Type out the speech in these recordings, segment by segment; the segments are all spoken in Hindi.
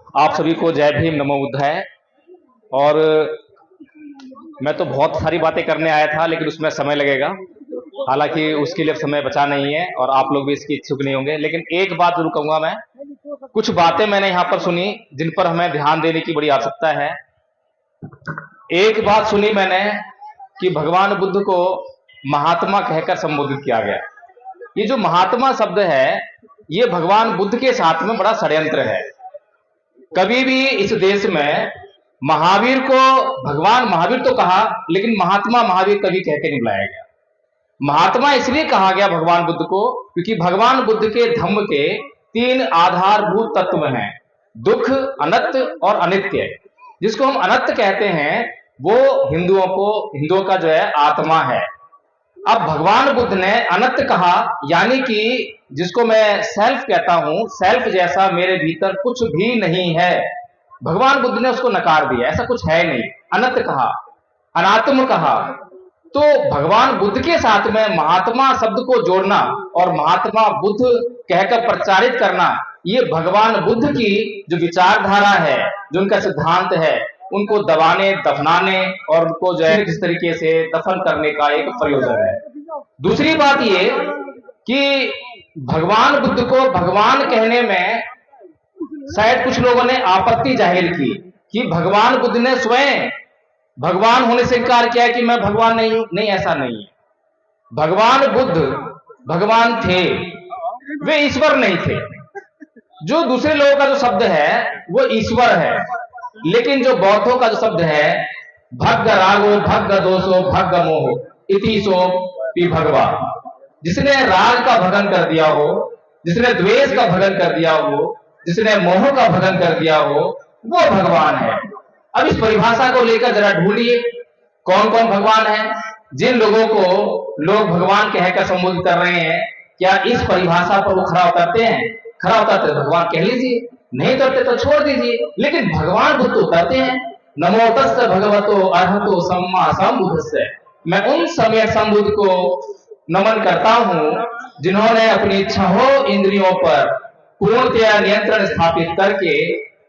आप सभी को जय भीम, नमो बुद्धाय। और मैं तो बहुत सारी बातें करने आया था, लेकिन उसमें समय लगेगा। हालांकि उसके लिए समय बचा नहीं है और आप लोग भी इसकी इच्छुक नहीं होंगे, लेकिन एक बात जरूर कहूंगा मैं। कुछ बातें मैंने यहाँ पर सुनी जिन पर हमें ध्यान देने की बड़ी आवश्यकता है। एक बात सुनी मैंने कि भगवान बुद्ध को महात्मा कहकर संबोधित किया गया। ये जो महात्मा शब्द है, ये भगवान बुद्ध के साथ में बड़ा षड्यंत्र है। कभी भी इस देश में महावीर को भगवान महावीर तो कहा, लेकिन महात्मा महावीर कभी कह के नहीं बुलाया गया। महात्मा इसलिए कहा गया भगवान बुद्ध को क्योंकि भगवान बुद्ध के धम्म के 3 आधारभूत तत्व हैं, दुख, अनत्त और अनित्य। जिसको हम अनत्त कहते हैं वो हिंदुओं का जो है आत्मा है। अब भगवान बुद्ध ने अनंत कहा, यानी कि जिसको मैं सेल्फ कहता हूं, सेल्फ जैसा मेरे भीतर कुछ भी नहीं है। भगवान बुद्ध ने उसको नकार दिया, ऐसा कुछ है नहीं। अनंत कहा, अनात्म कहा। तो भगवान बुद्ध के साथ में महात्मा शब्द को जोड़ना और महात्मा बुद्ध कहकर प्रचारित करना, ये भगवान बुद्ध की जो विचारधारा है, जो उनका सिद्धांत है, उनको दबाने, दफनाने और उनको जो है किस तरीके से दफन करने का एक प्रयोजन है। दूसरी बात ये कि भगवान बुद्ध को भगवान कहने में शायद कुछ लोगों ने आपत्ति जाहिर की कि भगवान बुद्ध ने स्वयं भगवान होने से इनकार किया कि मैं भगवान नहीं हूं। नहीं, ऐसा नहीं है। भगवान बुद्ध भगवान थे, वे ईश्वर नहीं थे। जो दूसरे लोगों का जो शब्द है वो ईश्वर है, लेकिन जो बौद्धों का जो शब्द है भग्ग रागो भग्ग दोषो भग्ग मोह इति सो पि भगवा, जिसने राग का भगन कर दिया हो, जिसने द्वेष का भगन कर दिया हो, जिसने मोह का भगन कर दिया हो, वो भगवान है। अब इस परिभाषा को लेकर जरा ढूंढिए कौन कौन भगवान है। जिन लोगों को लोग भगवान कहकर संबोधित कर रहे हैं, क्या इस परिभाषा पर वो खरा उतरते हैं? खरा उतरते तो भगवान कह लीजिए, नहीं उतरते तो छोड़ दीजिए, लेकिन भगवान बुद्ध तो उतरते हैं। नमो तस्स भगवतो अरहतो सम्मा सम्बुद्धस्स। मैं उन समय संबुद्ध को नमन करता हूं जिन्होंने अपनी इच्छा हो इंद्रियों पर पूर्णतया नियंत्रण स्थापित करके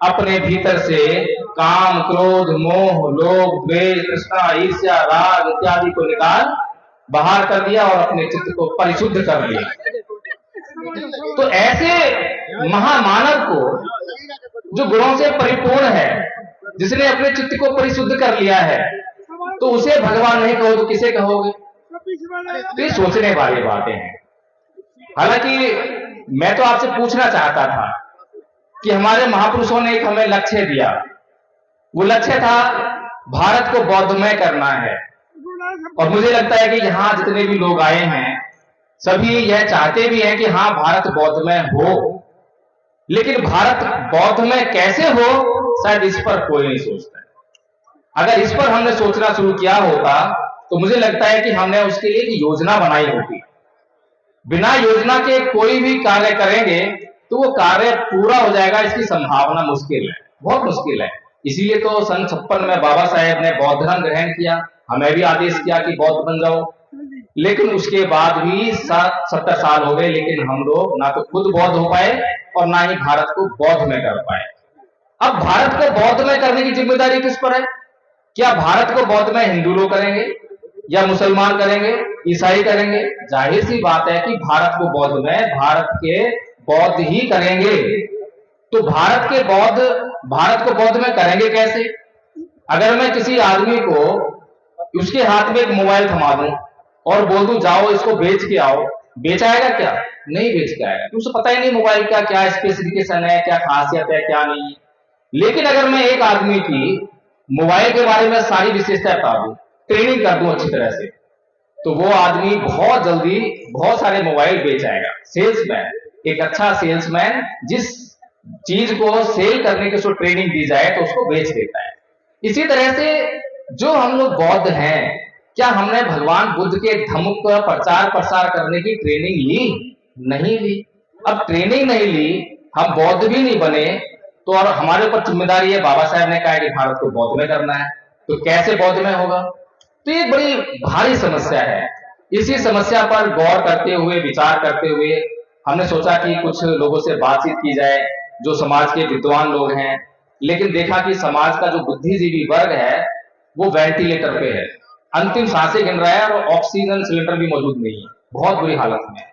अपने भीतर से काम, क्रोध, मोह, लोभ, द्वेष, तृष्णा, ईर्ष्या, राग इत्यादि को निकाल बाहर कर दिया और अपने चित्त को परिशुद्ध कर लिया। तो ऐसे महामानव को जो गुणों से परिपूर्ण है, जिसने अपने चित्त को परिशुद्ध कर लिया है, तो उसे भगवान नहीं कहो तो किसे कहोगे? तो ये सोचने वाली बातें हैं। हालांकि मैं तो आपसे पूछना चाहता था कि हमारे महापुरुषों ने एक हमें लक्ष्य दिया। वो लक्ष्य था भारत को बौद्धमय करना है। और मुझे लगता है कि यहां जितने भी लोग आए हैं सभी यह चाहते भी हैं कि हाँ, भारत बौद्धमय हो, लेकिन भारत बौद्धमय कैसे हो, शायद इस पर कोई नहीं सोचता है। अगर इस पर हमने सोचना शुरू किया होता तो मुझे लगता है कि हमने उसके लिए एक योजना बनाई होती। बिना योजना के कोई भी कार्य करेंगे तो वो कार्य पूरा हो जाएगा, इसकी संभावना मुश्किल है, बहुत मुश्किल है। इसीलिए तो सन 56 में बाबा साहेब ने बौद्ध धर्म ग्रहण किया, हमें भी आदेश किया कि बौद्ध बन जाओ। लेकिन उसके बाद भी 70 साल हो गए, लेकिन हम लोग ना तो खुद बौद्ध हो पाए और ना ही भारत को बौद्ध में कर पाए। अब भारत को बौद्ध में करने की जिम्मेदारी किस पर है? क्या भारत को बौद्ध में हिंदू लोग करेंगे या मुसलमान करेंगे, ईसाई करेंगे? जाहिर सी बात है कि भारत को बौद्ध में भारत के बौद्ध ही करेंगे। तो भारत को बौद्ध में करेंगे कैसे? अगर मैं किसी आदमी को उसके हाथ में एक मोबाइल थमा दूं और बोल दूं जाओ इसको बेच के आओ, बेच आएगा क्या? नहीं बेच के आएगा, उसे पता ही नहीं मोबाइल का क्या स्पेसिफिकेशन है, क्या खासियत है, क्या नहीं। लेकिन अगर मैं एक आदमी की मोबाइल के बारे में सारी विशेषता बता दूं, ट्रेनिंग कर दूं अच्छी तरह से, तो वो आदमी बहुत जल्दी बहुत सारे मोबाइल बेच आएगा। सेल्समैन, एक अच्छा सेल्समैन जिस चीज को सेल करने की उसको ट्रेनिंग दी जाए तो उसको बेच देता है। इसी तरह से जो हम लोग बौद्ध हैं, क्या हमने भगवान बुद्ध के धम्म का प्रचार प्रसार करने की ट्रेनिंग ली? नहीं ली। अब ट्रेनिंग नहीं ली, हम बौद्ध भी नहीं बने, तो और हमारे ऊपर जिम्मेदारी है, बाबा साहब ने कहा कि भारत को बौद्ध में करना है, तो कैसे बौद्ध में होगा? तो ये बड़ी भारी समस्या है। इसी समस्या पर गौर करते हुए, विचार करते हुए हमने सोचा कि कुछ लोगों से बातचीत की जाए जो समाज के विद्वान लोग हैं, लेकिन देखा कि समाज का जो बुद्धिजीवी वर्ग है वो वेंटिलेटर पे है, अंतिम सांसें गिन रहा है और ऑक्सीजन सिलेंडर भी मौजूद नहीं है, बहुत बुरी हालत में है।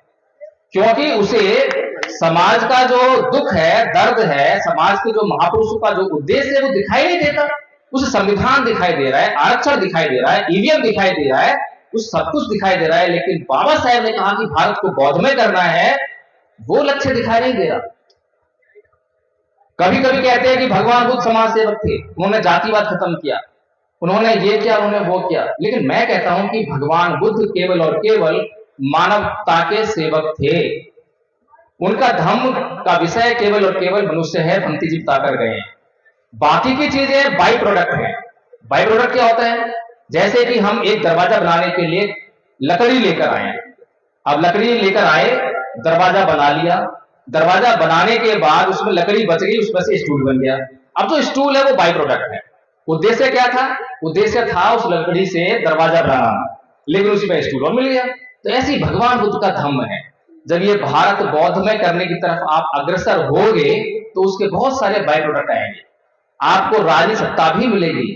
क्योंकि उसे समाज का जो दुख है, दर्द है, समाज के जो महापुरुषों का जो उद्देश्य है वो दिखाई नहीं देता। उसे संविधान दिखाई दे रहा है, आरक्षण दिखाई दे रहा है, ईवीएम दिखाई दे रहा है, उस सब कुछ दिखाई दे रहा है, लेकिन बाबा साहेब ने कहा कि भारत को बौद्धमय करना है, वो लक्ष्य दिखाई नहीं दे रहा। कभी कभी कहते हैं कि भगवान बुद्ध समाज सेवक थे, उन्होंने जातिवाद खत्म किया, उन्होंने ये किया, उन्होंने वो किया, लेकिन मैं कहता हूं कि भगवान बुद्ध केवल और केवल मानवता के सेवक थे। उनका धर्म का विषय केवल और केवल मनुष्य है, भक्ति जीवता कर गए हैं। बाकी की चीजें बाई प्रोडक्ट है। बाई प्रोडक्ट क्या होता है? जैसे कि हम एक दरवाजा बनाने के लिए लकड़ी लेकर आए, अब लकड़ी लेकर आए, दरवाजा बना लिया, दरवाजा बनाने के बाद उसमें लकड़ी बच गई, उसमें से स्टूल बन गया। अब जो स्टूल है वो बाई प्रोडक्ट है। उद्देश्य क्या था? उद्देश्य था उस लकड़ी से दरवाजा बनाना, लेकिन उसमें स्टूल और मिल गया। तो ऐसी भगवान बुद्ध का धम्म है। जब ये भारत बौद्धमय करने की तरफ आप अग्रसर होगे तो उसके बहुत सारे बाई प्रोडक्ट आएंगे। आपको राजनीतिक सत्ता भी मिलेगी,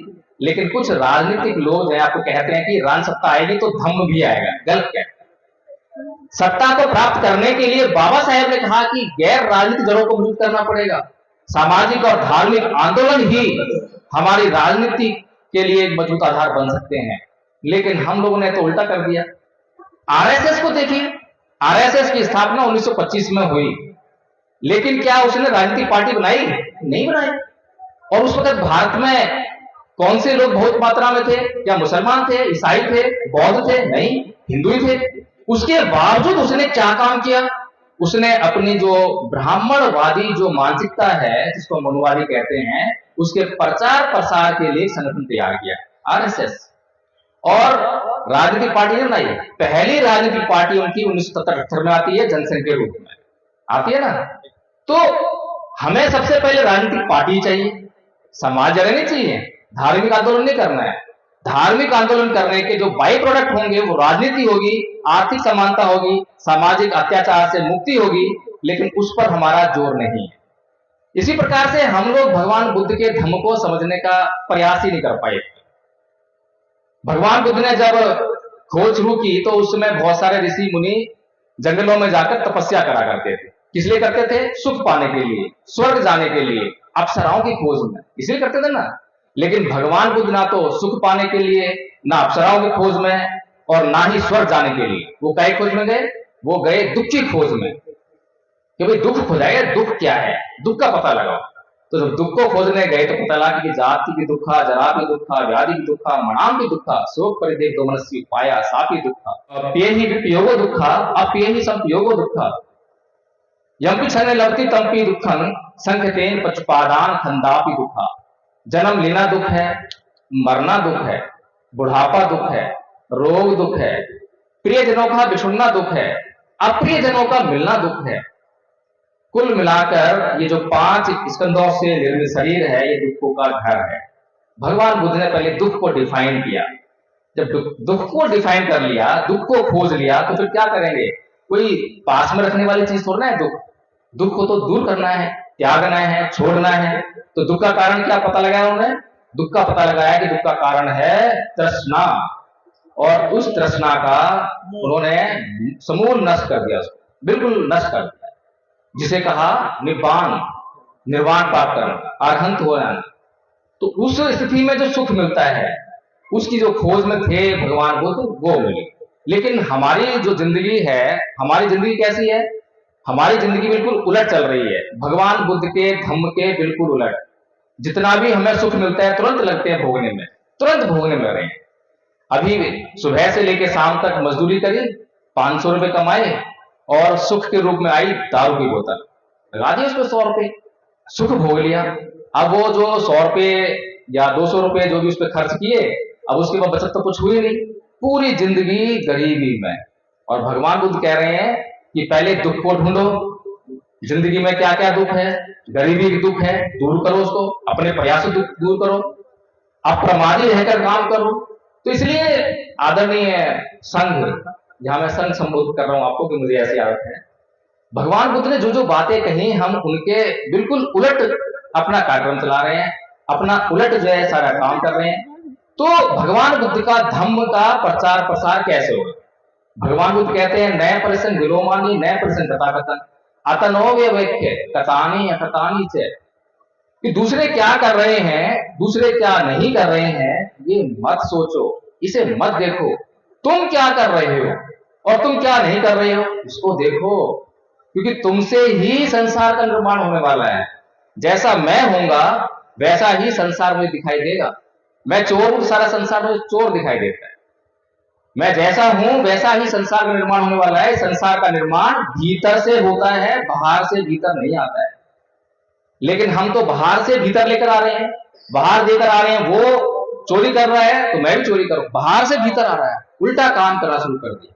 लेकिन कुछ राजनीतिक लोग हैं आपको कहते हैं कि राज सत्ता आएगी तो धम्म भी आएगा। गलत है। सत्ता को प्राप्त करने के लिए बाबा साहेब ने कहा कि गैर राजनीतिक जड़ों को मजबूत करना पड़ेगा। सामाजिक और धार्मिक आंदोलन ही हमारी राजनीति के लिए एक मजबूत आधार बन सकते हैं, लेकिन हम लोगों ने तो उल्टा कर दिया। आरएसएस को देखिए, आरएसएस की स्थापना 1925 में हुई, लेकिन क्या उसने राजनीतिक पार्टी बनाई? नहीं बनाई। और उस वक्त भारत में कौन से लोग बहुत मात्रा में थे? क्या मुसलमान थे, ईसाई थे, बौद्ध थे? नहीं, हिंदू ही थे। उसके बावजूद उसने क्या काम किया? उसने अपनी जो ब्राह्मणवादी जो मानसिकता है, जिसको मनुवादी कहते हैं, उसके प्रचार प्रसार के लिए संगठन तैयार किया, आरएसएस। और राजनीतिक पार्टी ने बनाई। पहली राजनीतिक पार्टी उनकी 1977 में आती है, जनसंघ के रूप में आती है ना। तो हमें सबसे पहले राजनीतिक पार्टी चाहिए, समाज जगह नहीं चाहिए, धार्मिक आंदोलन नहीं करना है। धार्मिक आंदोलन करने के जो बाई प्रोडक्ट होंगे वो राजनीति होगी, आर्थिक समानता होगी, सामाजिक अत्याचार से मुक्ति होगी, लेकिन उस पर हमारा जोर नहीं है। इसी प्रकार से हम लोग भगवान बुद्ध के धम्म को समझने का प्रयास ही नहीं कर पाए। भगवान बुद्ध ने जब खोज शुरू की तो उस समय बहुत सारे ऋषि मुनि जंगलों में जाकर तपस्या करा करते थे। किस लिए करते थे? सुख पाने के लिए, स्वर्ग जाने के लिए, अप्सराओं की खोज में, इसलिए करते थे ना। लेकिन भगवान बुद्ध ना तो सुख पाने के लिए, ना अप्सराओं की खोज में, और ना ही स्वर्ग जाने के लिए। वो काय खोज में गए? वो गए दुख की खोज में, कि भाई दुख खोजाएगा, दुख क्या है, दुख का पता लगाओ। तो जब दुख को खोजने गए तो पता लगा कि जाति की दुखा, जरा की दुखा, व्याधि की दुखा, मणाम की दुखा, शोक परिदेव दो मनस्वी पाया सापी दुखा, अप्ये ही विपयोगो दुखा, अप्ये ही संपयोगो दुखा, यम्पि छने लवति तंपि दुखं, संखतेन पचपादान खंदापि दुखा। जन्म लेना दुख है, मरना दुख है, बुढ़ापा दुख है, रोग दुख है, प्रियजनों का बिछुड़ना दुख है, अप्रिय जनों का मिलना दुख है। कुल मिलाकर ये जो 5 स्कंदों से निर्मित शरीर है, ये दुखों का घर है। भगवान बुद्ध ने पहले दुख को डिफाइन किया। जब दुख को डिफाइन कर लिया, दुख को खोज लिया, तो फिर क्या करेंगे? कोई पास में रखने वाली चीज थोड़ा है दुख। दुख को तो दूर करना है, त्यागना है, छोड़ना है। तो दुख का कारण क्या पता लगाया उन्होंने? दुख का पता लगाया कि दुख का कारण है तृष्णा, और उस तृष्णा का उन्होंने समूल नष्ट कर दिया, उसको बिल्कुल नष्ट कर दिया, जिसे कहा निब्बान, निर्वाण प्राप्त करना, अरहंत हो जाना। तो उस स्थिति में जो सुख मिलता है, उसकी जो खोज में थे भगवान बुद्ध, वो मिली। लेकिन हमारी जो जिंदगी है, हमारी जिंदगी कैसी है? हमारी जिंदगी बिल्कुल उलट चल रही है, भगवान बुद्ध के धम्म के बिल्कुल उलट। जितना भी हमें सुख मिलता है तुरंत लगते हैं भोगने में, तुरंत भोगने में लग रहे हैं। अभी सुबह से लेकर शाम तक मजदूरी करी, 500 रुपए कमाए, और सुख के रूप में आई दारू की बोतल, लगा दी उसमें 100 रुपए, सुख भोग लिया। अब वो जो 100 रुपए या 200 रुपए जो भी उस पर खर्च किए, अब उसके बाद बचत तो कुछ हुई नहीं, पूरी जिंदगी गरीबी में। और भगवान बुद्ध कह रहे हैं कि पहले दुख को ढूंढो, जिंदगी में क्या क्या दुख है, गरीबी की दुख है, दूर करो उसको, अपने प्रयास से दुख दूर करो, अप्रमादी रहकर काम करो। तो इसलिए आदरणीय संघ, जहां मैं संघ संबोधित कर रहा हूं आपको कि मुझे ऐसी आदत है, भगवान बुद्ध ने जो जो बातें कही, हम उनके बिल्कुल उलट अपना कार्यक्रम चला रहे हैं, अपना उलट जो है सारा काम कर रहे हैं। तो भगवान बुद्ध का धम्म का प्रचार प्रसार कैसे होगा? भगवान बुद्ध कहते हैं नए प्रश्न विलोमानी, नए प्रश्न कथाकथन अतनोव्य व्यक्य कथानी अकथानी से, कि दूसरे क्या कर रहे हैं, दूसरे क्या नहीं कर रहे हैं, ये मत सोचो, इसे मत देखो। तुम क्या कर रहे हो और तुम क्या नहीं कर रहे हो, इसको देखो, क्योंकि तुमसे ही संसार का निर्माण होने वाला है। जैसा मैं होऊंगा वैसा ही संसार में दिखाई देगा। मैं चोर हूं, सारा संसार में चोर दिखाई देता है। मैं जैसा हूं वैसा ही संसार का निर्माण होने वाला है। संसार का निर्माण भीतर से होता है, बाहर से भीतर नहीं आता है। लेकिन हम तो बाहर से भीतर लेकर आ रहे हैं, बाहर देकर आ रहे हैं। वो चोरी कर रहा है तो मैं भी चोरी करूं, बाहर से भीतर आ रहा है, उल्टा काम करना शुरू कर दिया।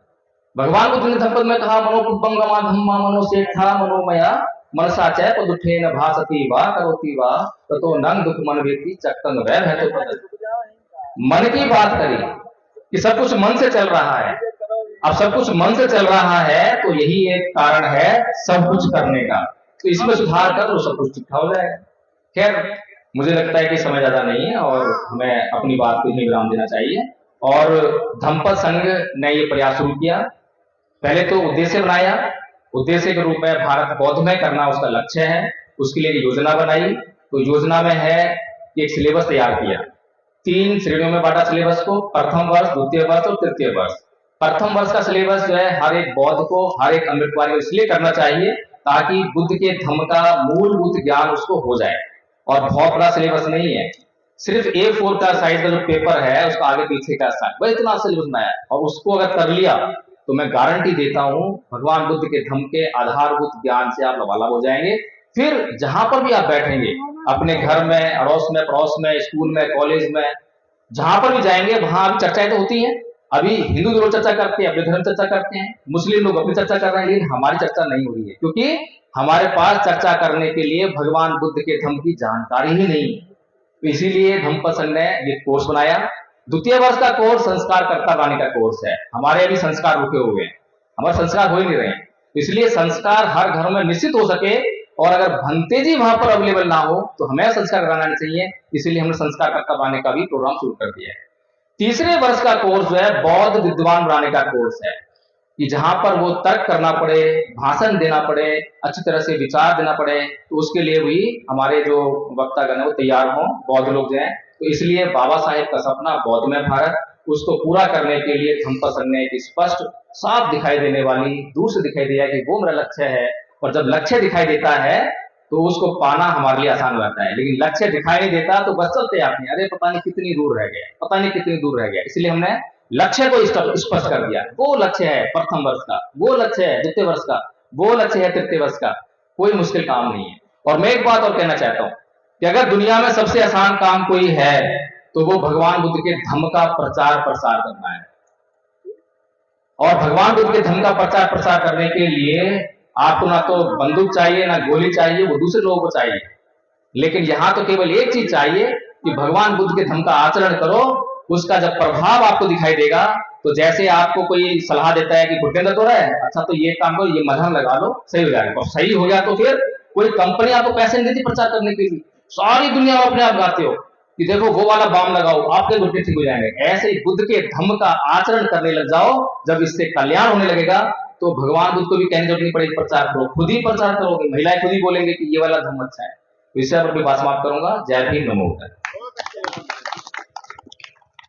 भगवान बुद्ध ने धम्पद में कहा मनोपुब्बंगमा धम्मा मनोसेठा मनोमया मनसा च पदुठेन भासति वा करोति वा ततो नंग दुख मन व्यक्ति चक्कन वै भैतो पदति। मन की बात करी कि सब कुछ मन से चल रहा है। अब सब कुछ मन से चल रहा है तो यही एक कारण है सब कुछ करने का। तो इसमें सुधार कर तो सब कुछ ठीक ठाक हो जाएगा। खैर, मुझे लगता है कि समय ज्यादा नहीं है और हमें अपनी बात को ही विराम देना चाहिए। और धम्पद संघ ने ये प्रयास शुरू किया। पहले तो उद्देश्य बनाया, उद्देश्य के रूप में भारत बौद्धमय करना उसका लक्ष्य है। उसके लिए योजना बनाई। तो योजना में है कि एक सिलेबस तैयार किया। 3 श्रेणियों में बांटा सिलेबस को, प्रथम वर्ष, द्वितीय वर्ष और तृतीय वर्ष। प्रथम वर्ष का सिलेबस जो है हर एक बौद्ध को, हर एक अमृतवादी को इसलिए करना चाहिए ताकि बुद्ध के धम्म का मूलभूत ज्ञान उसको हो जाए। और बहुत बड़ा सिलेबस नहीं है, सिर्फ A4 का साइज का जो पेपर है उसका आगे पीछे का साइज, बस इतना सिलेबस बनाया। और उसको अगर कर लिया तो मैं गारंटी देता हूं भगवान बुद्ध के धम्म के आधारभूत ज्ञान से आप लबालब हो जाएंगे। फिर जहां पर भी आप बैठेंगे, अपने घर में, अड़ोस में, पड़ोस में, स्कूल में, कॉलेज में, जहां पर भी जाएंगे वहां अभी चर्चाएं तो होती हैं। अभी हिंदू लोग चर्चा करते हैं, अपने धर्म चर्चा करते हैं, मुस्लिम लोग अपनी चर्चा कर रहे हैं, लेकिन हमारी चर्चा नहीं हो रही है क्योंकि हमारे पास चर्चा करने के लिए भगवान बुद्ध के धम्म की जानकारी ही नहीं। तो इसीलिए धम्पद संघ ने ये कोर्स बनाया। द्वितीय वर्ष का कोर्स संस्कार कर्ता बनाने का कोर्स है। हमारे अभी संस्कार रुके हुए हैं, हमारे संस्कार हो ही नहीं रहे हैं। इसलिए संस्कार हर घर में निश्चित हो सके, और अगर भंते जी वहां पर अवेलेबल ना हो तो हमें संस्कार कराना चाहिए। इसलिए हमने संस्कार कर्ता बनाने का भी प्रोग्राम शुरू कर दिया है। तीसरे वर्ष का कोर्स जो है बौद्ध विद्वान बनाने का कोर्स है, कि जहां पर वो तर्क करना पड़े, भाषण देना पड़े, अच्छी तरह से विचार देना पड़े, तो उसके लिए भी हमारे जो वक्तागण है वो तैयार हों, बौद्ध लोग जो हैं। तो इसलिए बाबा साहेब का सपना बौद्धमय भारत, उसको पूरा करने के लिए धम्पद संघ ने एक स्पष्ट, साफ दिखाई देने वाली, दूर से दिखाई दिया कि वो मेरा लक्ष्य है। और जब लक्ष्य दिखाई देता है तो उसको पाना हमारे लिए आसान रहता है। लेकिन लक्ष्य दिखाई नहीं देता तो बस चलते आते हैं, अरे पता नहीं कितनी दूर रह गया, पता नहीं कितनी दूर रह गया। इसलिए हमने लक्ष्य को स्पष्ट कर दिया। वो लक्ष्य है प्रथम वर्ष का, वो लक्ष्य है द्वितीय वर्ष का, वो लक्ष्य है तृतीय वर्ष का। कोई मुश्किल काम नहीं है। और मैं एक बात और कहना चाहता हूं कि अगर दुनिया में सबसे आसान काम कोई है तो वो भगवान बुद्ध के धम्म का प्रचार प्रसार करना है। और भगवान बुद्ध के धम्म का प्रचार प्रसार करने के लिए आपको ना तो बंदूक चाहिए, ना गोली चाहिए, वो दूसरे लोगों को चाहिए। लेकिन यहां तो केवल एक चीज चाहिए कि भगवान बुद्ध के धम्म का आचरण करो। उसका जब प्रभाव आपको दिखाई देगा, तो जैसे आपको कोई सलाह देता है कि घुटने दर्द हो रहा है, अच्छा तो ये काम करो, ये मलहम लगा लो, सही हो जाएगा। और सही हो गया तो फिर कोई कंपनी आपको पैसे नहीं देती प्रचार करने के लिए, सारी दुनिया में अपने आप गाते हो कि देखो वो वाला बाम लगाओ, आपके घुटने ठीक हो जाएंगे। ऐसे ही बुद्ध के धम्म का आचरण करने लग जाओ। जब इससे कल्याण होने लगेगा तो भगवान बुद्ध को भी कहने जरूरत नहीं पड़ेगी, प्रचार करो, खुद ही प्रचार करोगे। महिलाएं खुद ही बोलेंगे कि ये वाला धम्म अच्छा है। तो इससे पर भी बात समाप्त करूंगा। जय भीम, नमो बुद्धाय।